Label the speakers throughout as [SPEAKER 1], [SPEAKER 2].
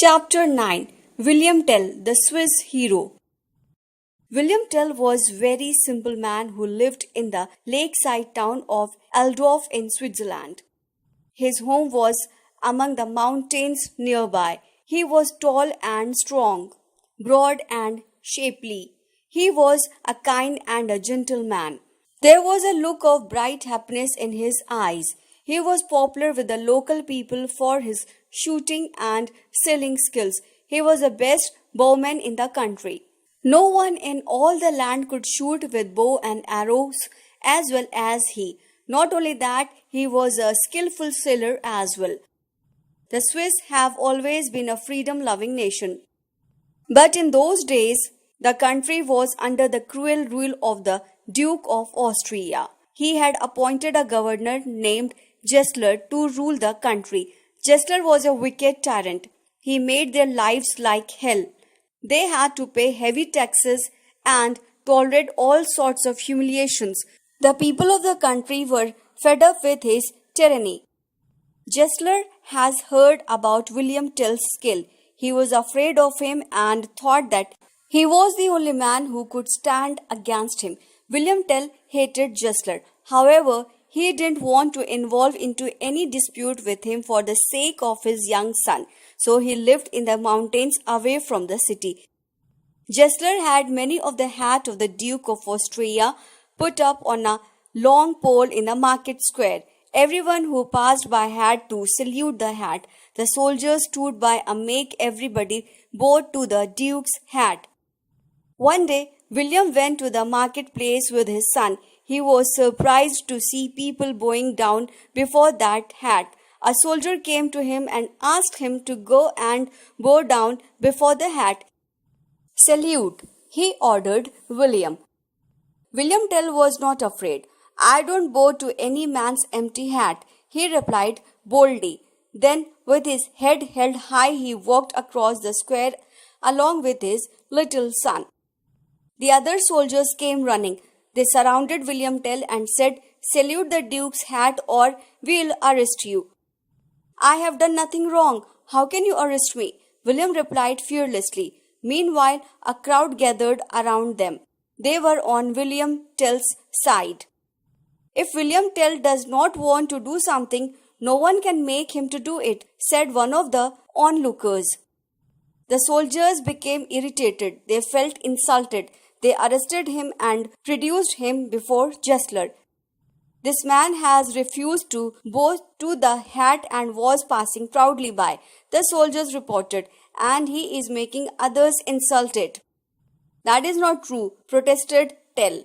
[SPEAKER 1] Chapter 9. William Tell, the Swiss Hero. William Tell was a very simple man who lived in the lakeside town of Eldorf in Switzerland. His home was among the mountains nearby. He was tall and strong, broad and shapely. He was a kind and a gentle man. There was a look of bright happiness in his eyes. He was popular with the local people for his shooting and sailing skills. He was the best bowman in the country. No one in all the land could shoot with bow and arrows as well as he. Not only that, he was a skillful sailor as well. The Swiss have always been a freedom-loving nation. But in those days, the country was under the cruel rule of the Duke of Austria. He had appointed a governor named Gessler to rule the country. Gessler was a wicked tyrant. He made their lives like hell. They had to pay heavy taxes and tolerate all sorts of humiliations. The people of the country were fed up with his tyranny. Gessler has heard about William Tell's skill. He was afraid of him and thought that he was the only man who could stand against him. William Tell hated Gessler. However, he didn't want to involve into any dispute with him for the sake of his young son, so he lived in the mountains away from the city. Gessler had many of the hat of the Duke of Austria put up on a long pole in the market square. Everyone who passed by had to salute the hat. The soldiers stood by and make everybody bow to the Duke's hat. One day, William went to the marketplace with his son. He was surprised to see people bowing down before that hat. A soldier came to him and asked him to go and bow down before the hat. "Salute," he ordered William. William Tell was not afraid. "I don't bow to any man's empty hat," he replied boldly. Then, with his head held high, he walked across the square along with his little son. The other soldiers came running. They surrounded William Tell and said, "Salute the Duke's hat or we'll arrest you." "I have done nothing wrong. How can you arrest me?" William replied fearlessly. Meanwhile, a crowd gathered around them. They were on William Tell's side. "If William Tell does not want to do something, no one can make him to do it," said one of the onlookers. The soldiers became irritated. They felt insulted. They arrested him and produced him before Gessler. "This man has refused to bow to the hat and was passing proudly by," the soldiers reported, "and he is making others insulted." "That is not true," protested Tell.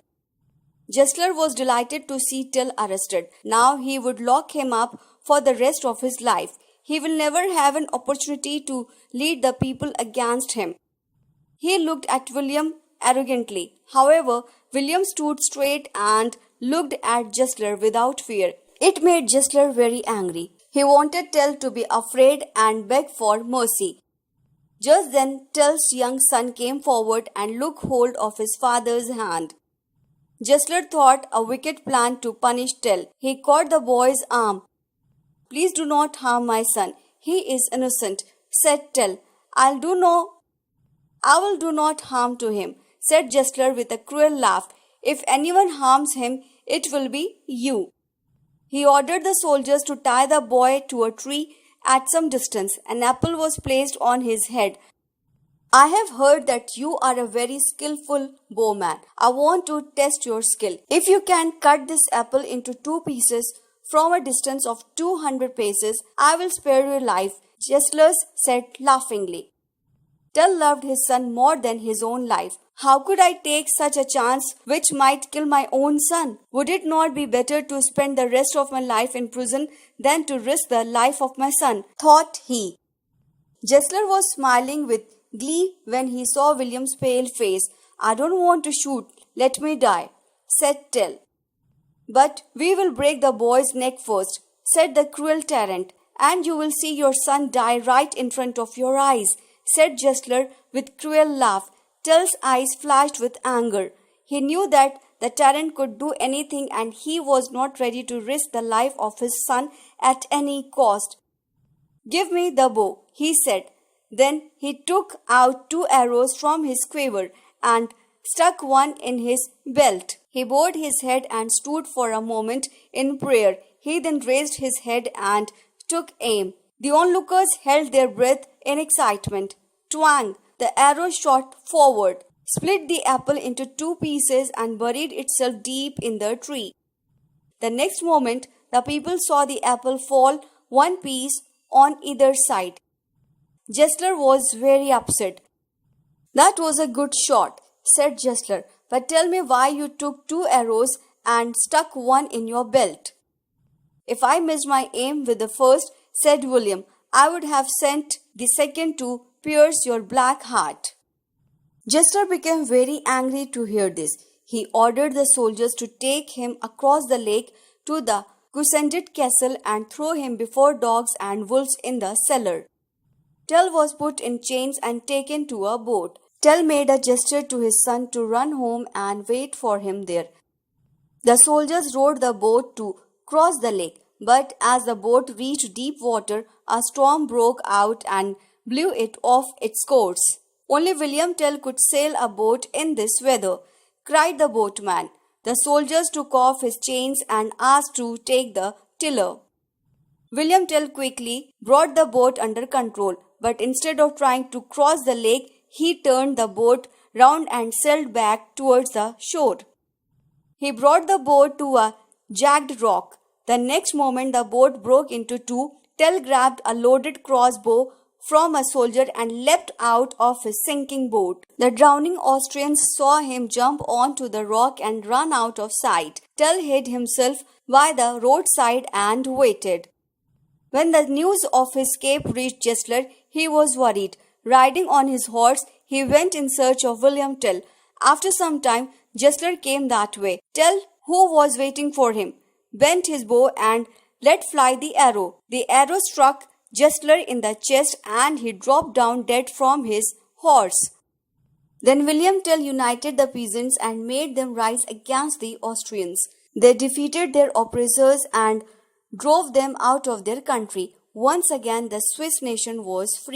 [SPEAKER 1] Gessler was delighted to see Tell arrested. Now he would lock him up for the rest of his life. He will never have an opportunity to lead the people against him. He looked at William arrogantly. However, William stood straight and looked at Gessler without fear. It made Gessler very angry. He wanted Tell to be afraid and beg for mercy. Just then, Tell's young son came forward and took hold of his father's hand. Gessler thought a wicked plan to punish Tell. He caught the boy's arm. "Please do not harm my son. He is innocent," said Tell. I will do not harm to him," said Gessler with a cruel laugh. "If anyone harms him, it will be you." He ordered the soldiers to tie the boy to a tree at some distance. An apple was placed on his head. "I have heard that you are a very skillful bowman. I want to test your skill. If you can cut this apple into 2 pieces from a distance of 200 paces, I will spare your life," Gessler said laughingly. Tell loved his son more than his own life. "How could I take such a chance which might kill my own son? Would it not be better to spend the rest of my life in prison than to risk the life of my son?" thought he. Gessler was smiling with glee when he saw William's pale face. "I don't want to shoot. Let me die," said Tell. "But we will break the boy's neck first," said the cruel tyrant, "and you will see your son die right in front of your eyes," said Gessler with cruel laugh. Tell's eyes flashed with anger. He knew that the tyrant could do anything and he was not ready to risk the life of his son at any cost. "Give me the bow," he said. Then he took out 2 arrows from his quiver and stuck one in his belt. He bowed his head and stood for a moment in prayer. He then raised his head and took aim. The onlookers held their breath in excitement. Twang! The arrow shot forward, split the apple into 2 pieces and buried itself deep in the tree. The next moment, the people saw the apple fall 1 piece on either side. Gessler was very upset. "That was a good shot," said Gessler, "but tell me why you took 2 arrows and stuck one in your belt." "If I missed my aim with the first," said William, "I would have sent the second to pierce your black heart." Gessler became very angry to hear this. He ordered the soldiers to take him across the lake to the Kusendit castle and throw him before dogs and wolves in the cellar. Tell was put in chains and taken to a boat. Tell made a gesture to his son to run home and wait for him there. The soldiers rowed the boat to cross the lake, but as the boat reached deep water, a storm broke out and blew it off its course. "Only William Tell could sail a boat in this weather," cried the boatman. The soldiers took off his chains and asked to take the tiller. William Tell quickly brought the boat under control, but instead of trying to cross the lake, he turned the boat round and sailed back towards the shore. He brought the boat to a jagged rock. The next moment the boat broke into two. Tell grabbed a loaded crossbow from a soldier and leapt out of his sinking boat. The drowning Austrians saw him jump onto the rock and run out of sight. Tell hid himself by the roadside and waited. When the news of his escape reached Gessler, he was worried. Riding on his horse, he went in search of William Tell. After some time, Gessler came that way. Tell, who was waiting for him, bent his bow and let fly the arrow. The arrow struck Gessler in the chest and he dropped down dead from his horse. Then William Tell united the peasants and made them rise against the Austrians. They defeated their oppressors and drove them out of their country. Once again, the Swiss nation was free.